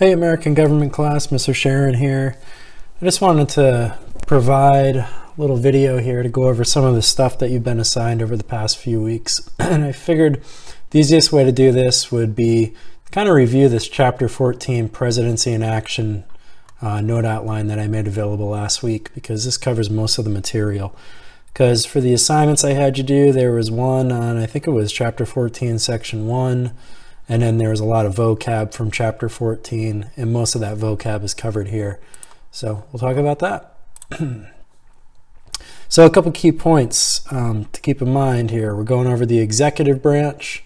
Hey American government class, Mr. Sharon here. I just wanted to provide a little video here to go over some of the stuff that you've been assigned over the past few weeks. And I figured the easiest way to do this would be kind of review this Chapter 14 Presidency in Action note outline that I made available last week, because this covers most of the material. Because for the assignments I had you do, there was one on, I think it was Chapter 14, Section 1, and then there was a lot of vocab from Chapter 14, and most of that vocab is covered here. So we'll talk about that. So a couple key points to keep in mind here. We're going over the executive branch.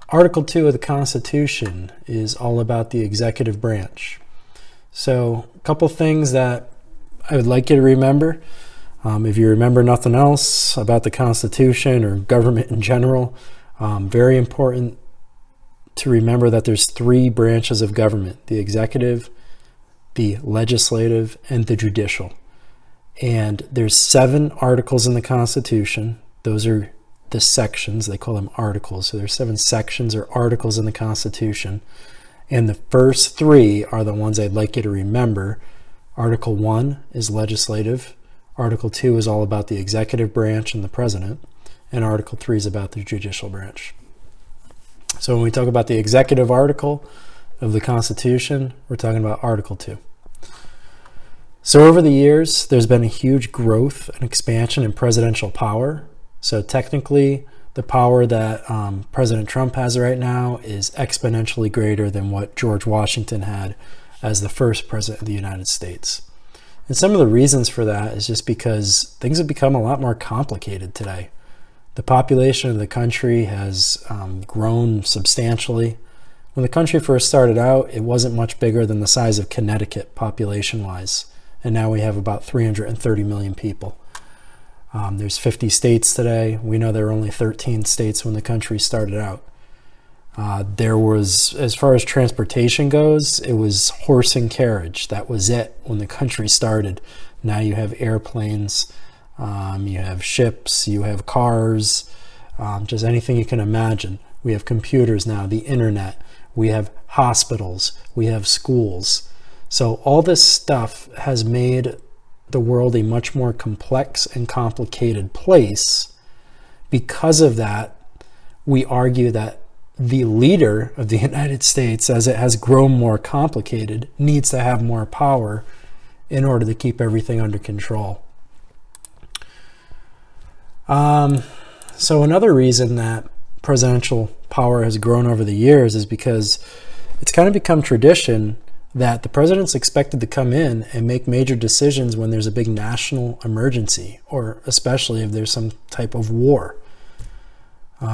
Article 2 of the Constitution is all about the executive branch. So a couple things that I would like you to remember. If you remember nothing else about the Constitution or government in general, very important to remember that there's three branches of government: the executive, the legislative, and the judicial. And there's 7 articles in the Constitution. Those are the sections. They call them articles. So there's 7 sections or articles in the Constitution. And the first 3 are the ones I'd like you to remember. Article 1 is legislative. Article 2 is all about the executive branch and the president. And Article 3 is about the judicial branch. So when we talk about the executive article of the Constitution, we're talking about Article 2. So over the years, there's been a huge growth and expansion in presidential power. So technically, the power that President Trump has right now is exponentially greater than what George Washington had as the first president of the United States. And some of the reasons for that is just because things have become a lot more complicated today. The population of the country has grown substantially. When the country first started out, it wasn't much bigger than the size of Connecticut population-wise. And now we have about 330 million people. There's 50 states today. We know there were only 13 states when the country started out. There was, as far as transportation goes, it was horse and carriage. That was it when the country started. Now you have airplanes, you have ships, you have cars, just anything you can imagine. We have computers now, the internet, we have hospitals, we have schools. So all this stuff has made the world a much more complex and complicated place. Because of that, we argue that the leader of the United States, as it has grown more complicated, needs to have more power in order to keep everything under control. So another reason that presidential power has grown over the years is because it's kind of become tradition that the president's expected to come in and make major decisions when there's a big national emergency, or especially if there's some type of war.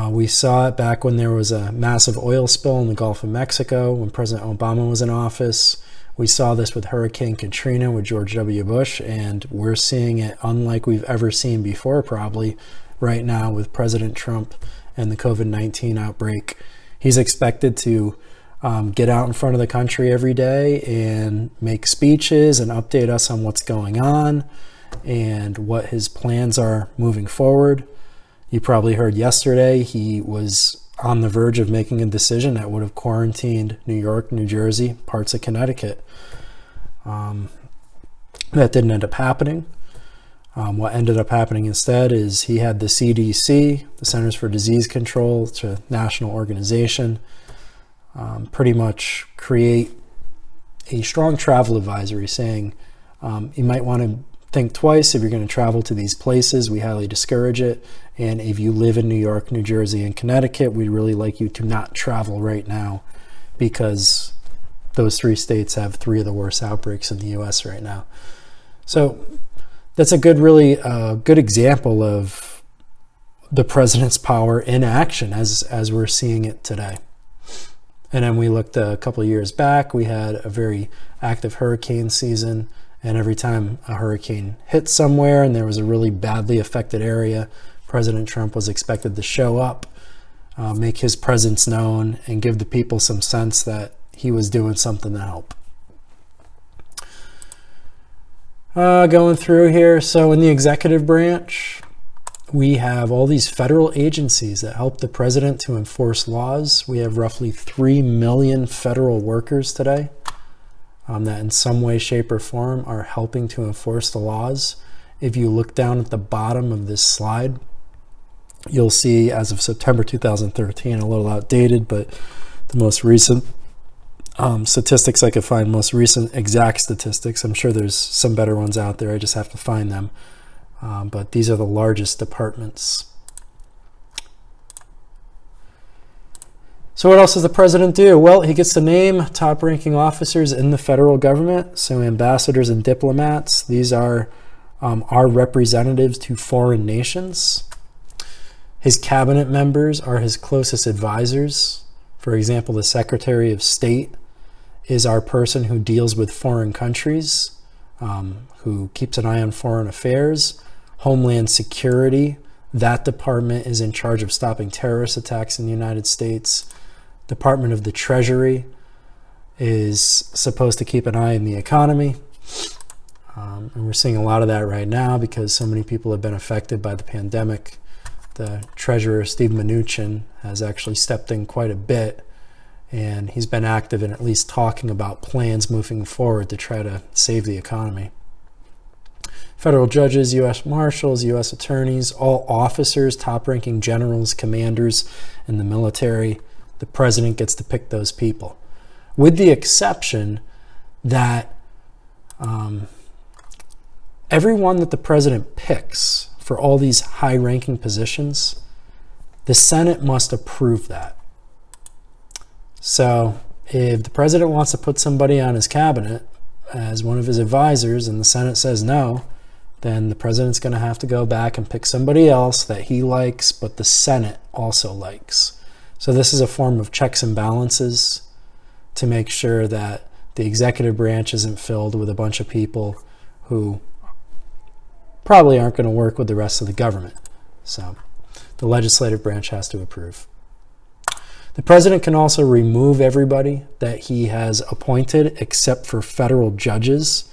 We saw it back when there was a massive oil spill in the Gulf of Mexico when President Obama was in office. We saw this with Hurricane Katrina with George W. Bush, and we're seeing it unlike we've ever seen before, probably right now with President Trump and the COVID-19 outbreak. He's expected to get out in front of the country every day and make speeches and update us on what's going on and what his plans are moving forward. You probably heard yesterday he was on the verge of making a decision that would have quarantined New York, New Jersey, parts of Connecticut. That didn't end up happening. What ended up happening instead is he had the CDC, the Centers for Disease Control, it's a national organization, pretty much create a strong travel advisory saying you might want to think twice if you're going to travel to these places. We highly discourage it. And if you live in New York, New Jersey, and Connecticut, we'd really like you to not travel right now, because those 3 states have 3 of the worst outbreaks in the U.S. right now. So that's a good, really good example of the president's power in action as we're seeing it today. And then we looked a couple of years back, we had a very active hurricane season, and every time a hurricane hit somewhere and there was a really badly affected area, President Trump was expected to show up, make his presence known, and give the people some sense that he was doing something to help. Going through here, so in the executive branch, we have all these federal agencies that help the president to enforce laws. We have roughly 3 million federal workers today. that in some way, shape, or form are helping to enforce the laws. If you look down at the bottom of this slide, you'll see as of September 2013, a little outdated, but the most recent statistics I could find, most recent exact statistics. I'm sure there's some better ones out there. I just have to find them. But these are the largest departments. So what else does the president do? Well, he gets to name top-ranking officers in the federal government. So ambassadors and diplomats, these are our representatives to foreign nations. His cabinet members are his closest advisors. For example, the Secretary of State is our person who deals with foreign countries, who keeps an eye on foreign affairs. Homeland Security, that department is in charge of stopping terrorist attacks in the United States. Department of the Treasury is supposed to keep an eye on the economy. And we're seeing a lot of that right now because so many people have been affected by the pandemic. The Treasurer, Steve Mnuchin, has actually stepped in quite a bit, and he's been active in at least talking about plans moving forward to try to save the economy. Federal judges, U.S. marshals, U.S. attorneys, all officers, top-ranking generals, commanders in the military, the president gets to pick those people. With the exception that everyone that the president picks for all these high-ranking positions, the Senate must approve that. So if the president wants to put somebody on his cabinet as one of his advisors and the Senate says no, then the president's going to have to go back and pick somebody else that he likes, but the Senate also likes. So this is a form of checks and balances to make sure that the executive branch isn't filled with a bunch of people who probably aren't going to work with the rest of the government. So the legislative branch has to approve. The president can also remove everybody that he has appointed except for federal judges.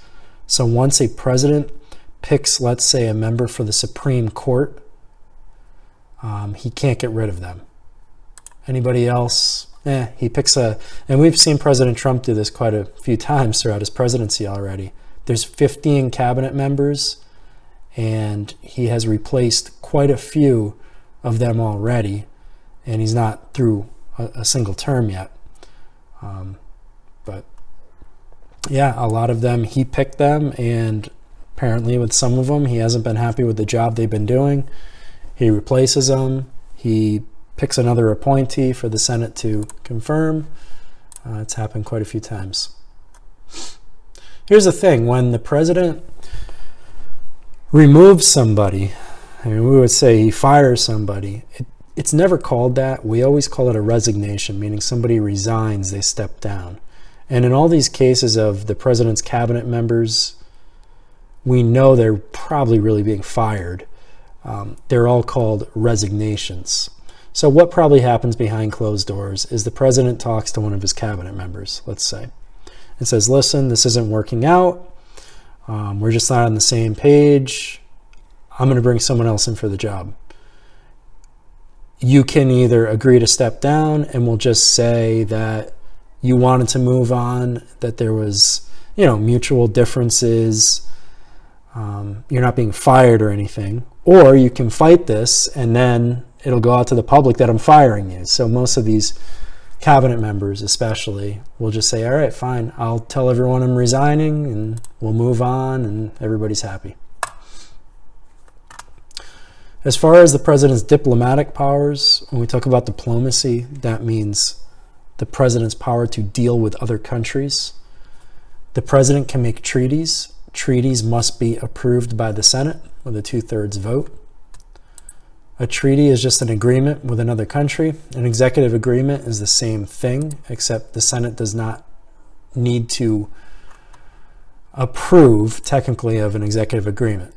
So once a president picks, let's say, a member for the Supreme Court, he can't get rid of them. Anybody else, he picks and we've seen President Trump do this quite a few times throughout his presidency already. There's 15 cabinet members, and he has replaced quite a few of them already, and he's not through a single term yet. But yeah, a lot of them, he picked them, and apparently with some of them, he hasn't been happy with the job they've been doing. He replaces them. He picks another appointee for the Senate to confirm. It's happened quite a few times. Here's the thing. When the president removes somebody, I mean, we would say he fires somebody, it's never called that. We always call it a resignation, meaning somebody resigns, they step down. And in all these cases of the president's cabinet members, we know they're probably really being fired. They're all called resignations. So what probably happens behind closed doors is the president talks to one of his cabinet members, let's say, and says, listen, this isn't working out. We're just not on the same page. I'm going to bring someone else in for the job. You can either agree to step down and we'll just say that you wanted to move on, that there was, mutual differences. You're not being fired or anything. Or you can fight this and then it'll go out to the public that I'm firing you. So most of these cabinet members especially will just say, all right, fine, I'll tell everyone I'm resigning and we'll move on and everybody's happy. As far as the president's diplomatic powers, when we talk about diplomacy, that means the president's power to deal with other countries. The president can make treaties. Treaties must be approved by the Senate with a 2/3 vote. A treaty is just an agreement with another country. An executive agreement is the same thing, except the Senate does not need to approve, technically, of an executive agreement.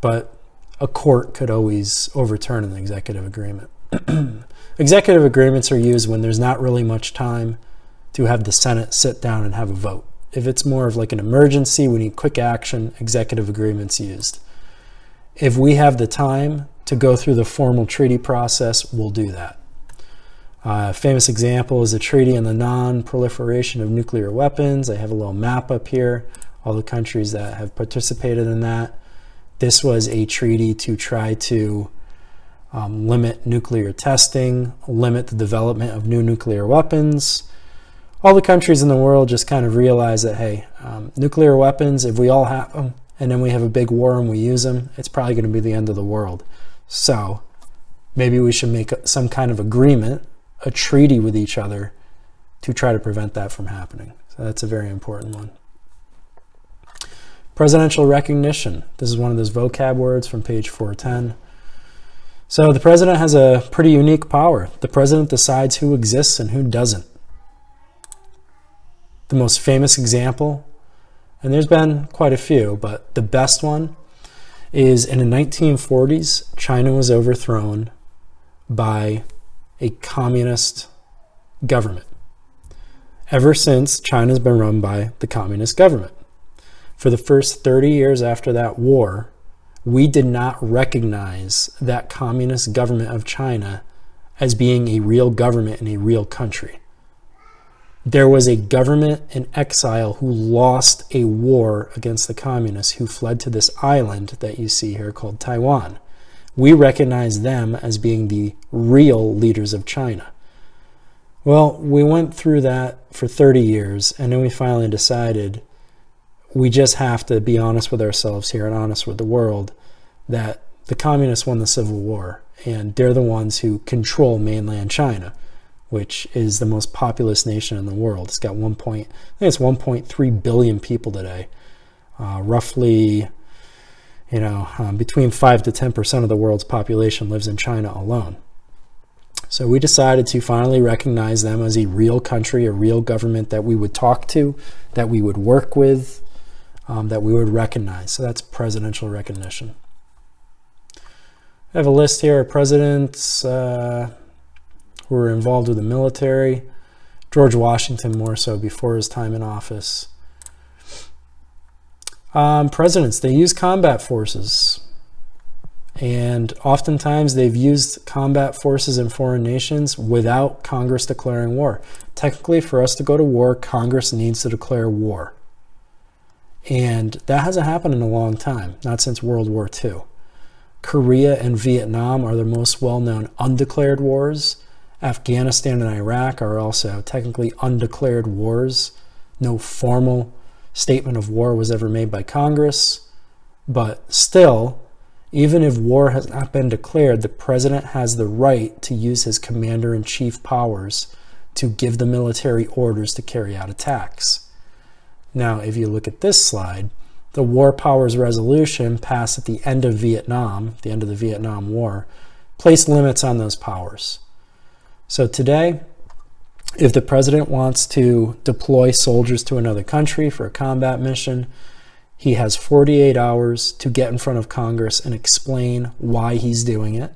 But a court could always overturn an executive agreement. Executive agreements are used when there's not really much time to have the Senate sit down and have a vote. If it's more of like an emergency, we need quick action, executive agreements used. If we have the time to go through the formal treaty process, we'll do that. A famous example is the Treaty on the Non-Proliferation of Nuclear Weapons. I have a little map up here, all the countries that have participated in that. This was a treaty to try to limit nuclear testing, limit the development of new nuclear weapons. All the countries in the world just kind of realized that, hey, nuclear weapons, if we all have them, and then we have a big war and we use them, it's probably going to be the end of the world. So maybe we should make some kind of agreement, a treaty with each other to try to prevent that from happening. So that's a very important one. Presidential recognition. This is one of those vocab words from page 410. So the president has a pretty unique power. The president decides who exists and who doesn't. The most famous example, and there's been quite a few, but the best one is in the 1940s, China was overthrown by a communist government. Ever since, China's been run by the communist government. For the first 30 years after that war, we did not recognize that communist government of China as being a real government in a real country. There was a government in exile who lost a war against the communists, who fled to this island that you see here called Taiwan. We recognize them as being the real leaders of China. Well, we went through that for 30 years, and then we finally decided we just have to be honest with ourselves here and honest with the world that the communists won the Civil War, and they're the ones who control mainland China, which is the most populous nation in the world. It's got 1.3 billion people today. Roughly, between 5 to 10% of the world's population lives in China alone. So we decided to finally recognize them as a real country, a real government that we would talk to, that we would work with, that we would recognize. So that's presidential recognition. I have a list here of presidents who were involved with the military. George Washington more so before his time in office. Presidents, they use combat forces. And oftentimes they've used combat forces in foreign nations without Congress declaring war. Technically, for us to go to war, Congress needs to declare war. And that hasn't happened in a long time, not since World War II. Korea and Vietnam are the most well-known undeclared wars. Afghanistan and Iraq are also technically undeclared wars. No formal statement of war was ever made by Congress. But still, even if war has not been declared, the president has the right to use his commander-in-chief powers to give the military orders to carry out attacks. Now, if you look at this slide, the War Powers Resolution passed at the end of Vietnam, the end of the Vietnam War, placed limits on those powers. So today, if the president wants to deploy soldiers to another country for a combat mission, he has 48 hours to get in front of Congress and explain why he's doing it.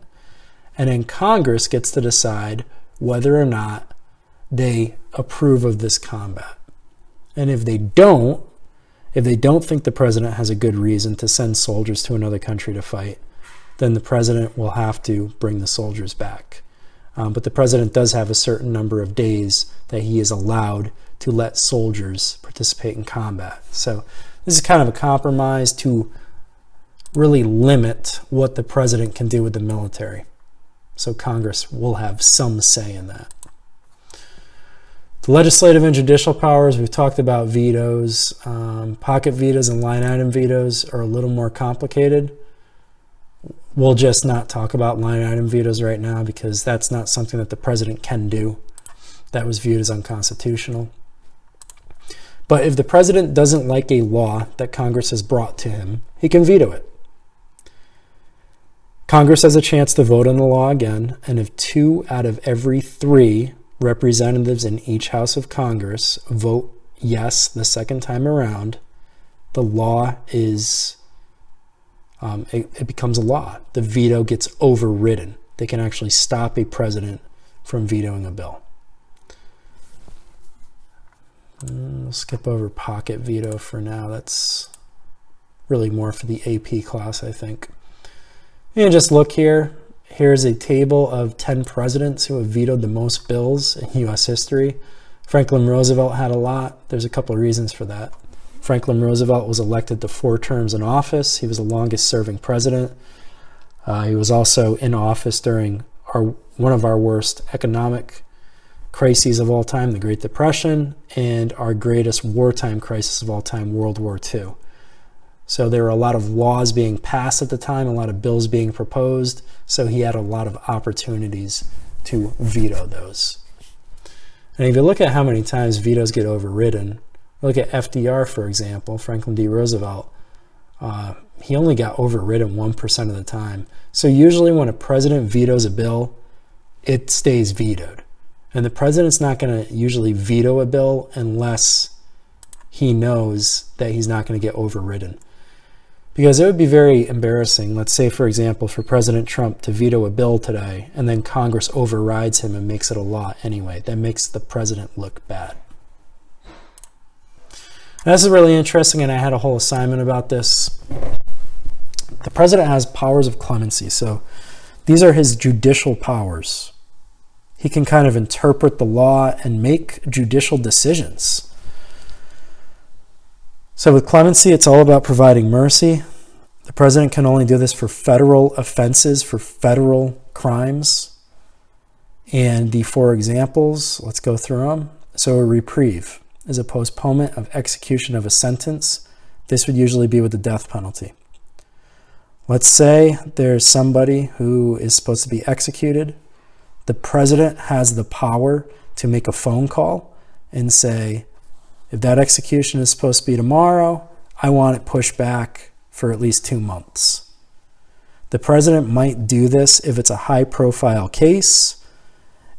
And then Congress gets to decide whether or not they approve of this combat. And if they don't think the president has a good reason to send soldiers to another country to fight, then the president will have to bring the soldiers back. But the president does have a certain number of days that he is allowed to let soldiers participate in combat. So this is kind of a compromise to really limit what the president can do with the military. So Congress will have some say in that. The legislative and judicial powers, we've talked about vetoes. Pocket vetoes and line item vetoes are a little more complicated. We'll just not talk about line item vetoes right now because that's not something that the president can do. That was viewed as unconstitutional. But if the president doesn't like a law that Congress has brought to him, he can veto it. Congress has a chance to vote on the law again, and if 2 out of every 3 representatives in each house of Congress vote yes the second time around, the law is, it becomes a law. The veto gets overridden. They can actually stop a president from vetoing a bill. We'll skip over pocket veto for now. That's really more for the AP class, I think. And just look here. Here's a table of 10 presidents who have vetoed the most bills in U.S. history. Franklin Roosevelt had a lot. There's a couple of reasons for that. Franklin Roosevelt was elected to 4 terms in office. He was the longest serving president. He was also in office during one of our worst economic crises of all time, the Great Depression, and our greatest wartime crisis of all time, World War II. So there were a lot of laws being passed at the time, a lot of bills being proposed, so he had a lot of opportunities to veto those. And if you look at how many times vetoes get overridden, look at FDR, for example, Franklin D. Roosevelt, he only got overridden 1% of the time. So usually when a president vetoes a bill, it stays vetoed. And the president's not going to usually veto a bill unless he knows that he's not going to get overridden. Because it would be very embarrassing, let's say, for example, for President Trump to veto a bill today, and then Congress overrides him and makes it a law anyway. That makes the president look bad. Now, this is really interesting, and I had a whole assignment about this. The president has powers of clemency, so these are his judicial powers. He can kind of interpret the law and make judicial decisions. So with clemency, it's all about providing mercy. The president can only do this for federal offenses, for federal crimes. And the 4 examples, let's go through them. So a reprieve is a postponement of execution of a sentence. This would usually be with the death penalty. Let's say there's somebody who is supposed to be executed. The president has the power to make a phone call and say, if that execution is supposed to be tomorrow, I want it pushed back for at least 2 months. The president might do this if it's a high-profile case,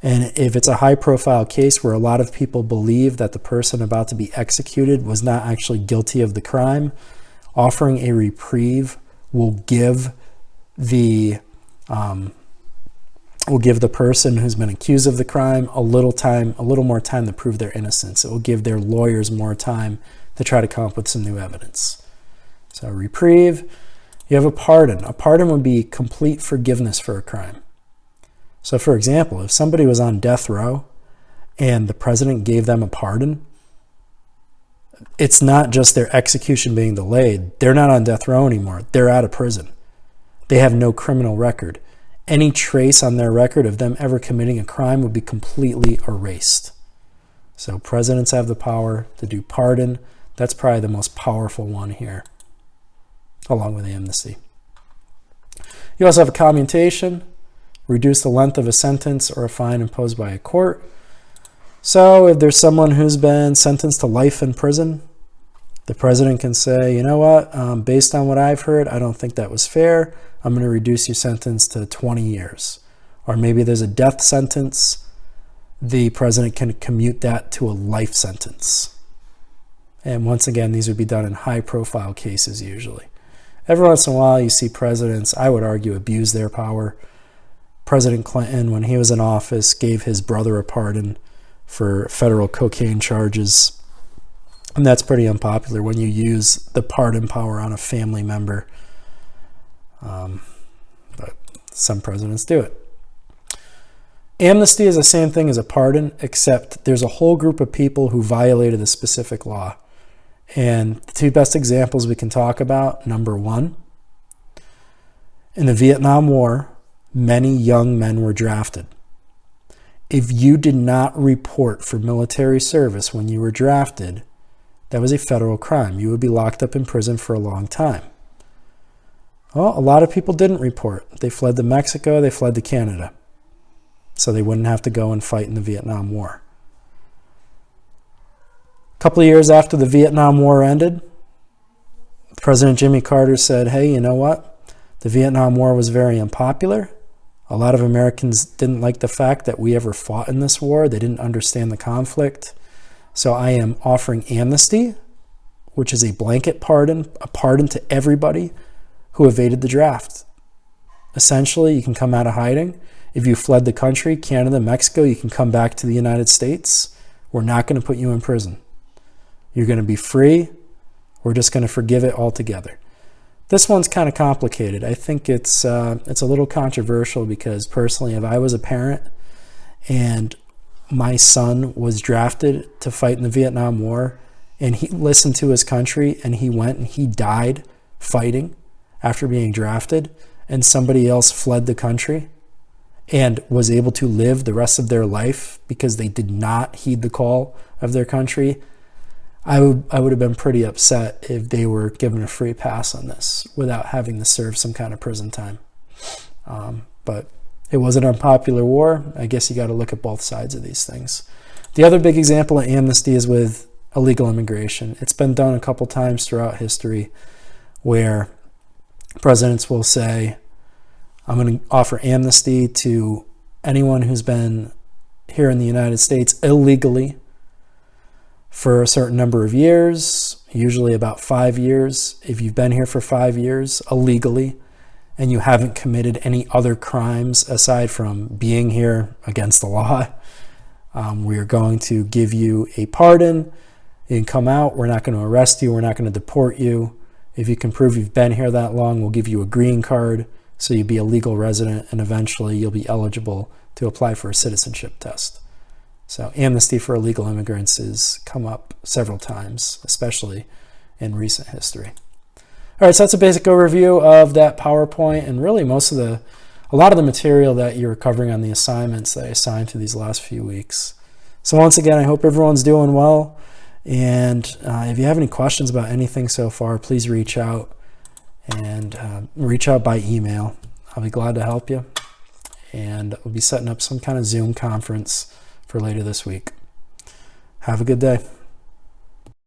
and if it's a high-profile case where a lot of people believe that the person about to be executed was not actually guilty of the crime, offering a reprieve will give the person who's been accused of the crime a little more time to prove their innocence. It will give their lawyers more time to try to come up with some new evidence. So reprieve. You have a pardon. A pardon would be complete forgiveness for a crime. So for example, if somebody was on death row and the president gave them a pardon, it's not just their execution being delayed. They're not on death row anymore. They're out of prison. They have no criminal record. Any trace on their record of them ever committing a crime would be completely erased. So presidents have the power to do pardon. That's probably the most powerful one here, along with amnesty. You also have a commutation, reduce the length of a sentence or a fine imposed by a court. So if there's someone who's been sentenced to life in prison, the president can say, you know what, based on what I've heard, I don't think that was fair. I'm going to reduce your sentence to 20 years. Or maybe there's a death sentence. The president can commute that to a life sentence. And once again, these would be done in high-profile cases usually. Every once in a while, you see presidents, I would argue, abuse their power. President Clinton, when he was in office, gave his brother a pardon for federal cocaine charges. And that's pretty unpopular when you use the pardon power on a family member. But some presidents do it. Amnesty is the same thing as a pardon, except there's a whole group of people who violated a specific law. And the 2 best examples we can talk about, number 1, in the Vietnam War, many young men were drafted. If you did not report for military service when you were drafted, that was a federal crime. You would be locked up in prison for a long time. Well, a lot of people didn't report. They fled to Mexico, they fled to Canada, so they wouldn't have to go and fight in the Vietnam War. A couple of years after the Vietnam War ended, President Jimmy Carter said, hey, you know what? The Vietnam War was very unpopular. A lot of Americans didn't like the fact that we ever fought in this war. They didn't understand the conflict. So I am offering amnesty, which is a blanket pardon, a pardon to everybody who evaded the draft. Essentially, you can come out of hiding. If you fled the country, Canada, Mexico, you can come back to the United States. We're not going to put you in prison. You're going to be free. We're just going to forgive it altogether. This one's kind of complicated. I think it's a little controversial because personally, if I was a parent and my son was drafted to fight in the Vietnam War and he listened to his country and he went and he died fighting after being drafted, and somebody else fled the country and was able to live the rest of their life because they did not heed the call of their country, I would have been pretty upset if they were given a free pass on this without having to serve some kind of prison time. But it was an unpopular war. I guess you got to look at both sides of these things. The other big example of amnesty is with illegal immigration. It's been done a couple times throughout history where presidents will say, I'm going to offer amnesty to anyone who's been here in the United States illegally for a certain number of years, usually about 5 years. If you've been here for 5 years illegally and you haven't committed any other crimes aside from being here against the law, we are going to give you a pardon. You can come out. We're not going to arrest you. We're not going to deport you. If you can prove you've been here that long, we'll give you a green card, so you'll be a legal resident, and eventually you'll be eligible to apply for a citizenship test. So amnesty for illegal immigrants has come up several times, especially in recent history. All right, so that's a basic overview of that PowerPoint and really a lot of the material that you're covering on the assignments that I assigned to these last few weeks. So once again, I hope everyone's doing well. And if you have any questions about anything so far, please reach out and reach out by email. I'll be glad to help you. And we'll be setting up some kind of Zoom conference for later this week. Have a good day.